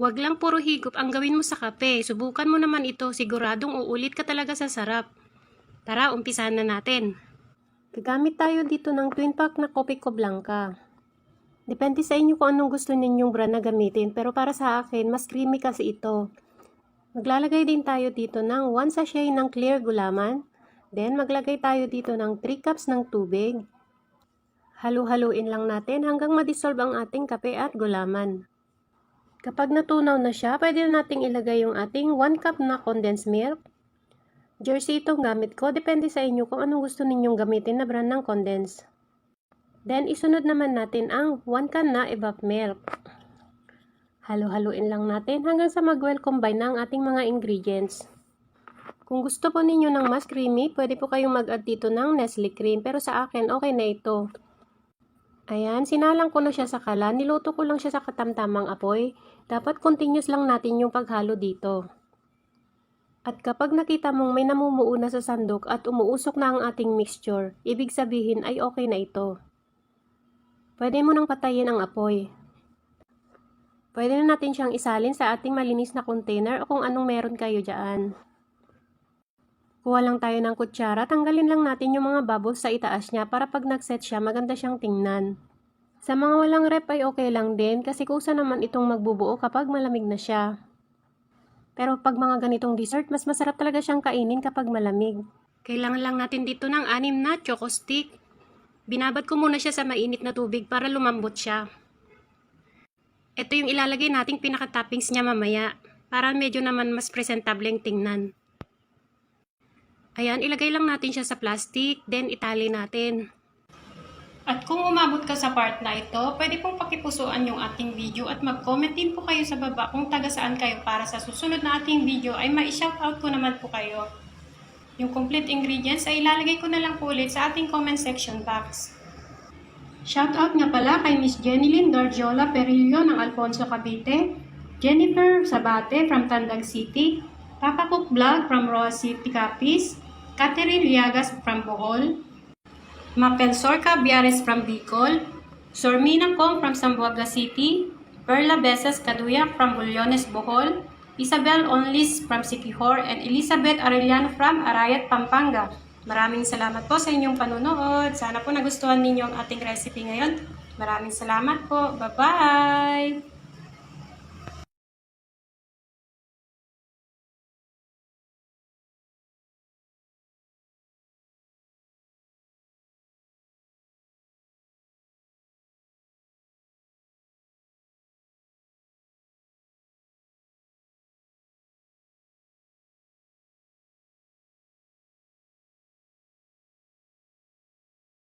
Wag lang puro higop ang gawin mo sa kape. Subukan mo naman ito, siguradong uulit ka talaga sa sarap. Tara, umpisahan na natin. Gagamit tayo dito ng twin pack na Kopi Ko Blanca. Depende sa inyo kung anong gusto ninyong brand na gamitin, pero para sa akin, mas creamy kasi ito. Maglalagay din tayo dito ng 1 sachet ng clear gulaman. Then, maglagay tayo dito ng 3 cups ng tubig. Halu-haluin lang natin hanggang ma-dissolve ang ating kape at gulaman. Kapag natunaw na siya, pwede na nating ilagay yung ating 1 cup na condensed milk. Jersey itong gamit ko, depende sa inyo kung anong gusto ninyong gamitin na brand ng condensed. Then, isunod naman natin ang 1 can na evap milk. Halo-haluin lang natin hanggang sa mag-well combine na ang ating mga ingredients. Kung gusto po ninyo ng mas creamy, pwede po kayong mag-add dito ng Nestle cream, pero sa akin, okay na ito. Ayan, sinalang ko na siya sa kalan, niluto ko lang siya sa katamtamang apoy. Dapat continuous lang natin yung paghalo dito. At kapag nakita mong may namumuo na sa sandok at umuusok na ang ating mixture, ibig sabihin ay okay na ito. Pwede mo nang patayin ang apoy. Pwede na natin siyang isalin sa ating malinis na container o kung anong meron kayo dyan. Kuha lang tayo ng kutsara, tanggalin lang natin yung mga bubbles sa itaas niya para pag nag-set siya maganda siyang tingnan. Sa mga walang rep ay okay lang din kasi kusa naman itong magbubuo kapag malamig na siya. Pero pag mga ganitong dessert, mas masarap talaga siyang kainin kapag malamig. Kailangan lang natin dito ng 6 na choco stick. Binabad ko muna siya sa mainit na tubig para lumambot siya. Ito yung ilalagay nating pinaka-toppings niya mamaya para medyo naman mas presentableng tingnan. Ayan, ilagay lang natin siya sa plastic, then itali natin. At kung umabot ka sa part na ito, pwede pong pakipusuan yung ating video at mag-comment din po kayo sa baba kung taga saan kayo para sa susunod na ating video ay ma-shoutout ko naman po kayo. Yung complete ingredients ay ilalagay ko na lang po ulit sa ating comment section box. Shoutout nga pala kay Miss Jenilyn Gargiola Perillo ng Alfonso Cavite, Jennifer Sabate from Tandag City, Papa Cook Vlog from Roa City, Capiz, Catherine Liagas from Bohol, Mapel Sorca Biares from Bicol, Sormina Kong from Zamboanga City, Perla Besas Caduyak from Bulyones, Bohol, Isabel Onlis from Siquijor, and Elizabeth Arellano from Arayat, Pampanga. Maraming salamat po sa inyong panunood. Sana po nagustuhan ninyo ang ating recipe ngayon. Maraming salamat po. Bye-bye!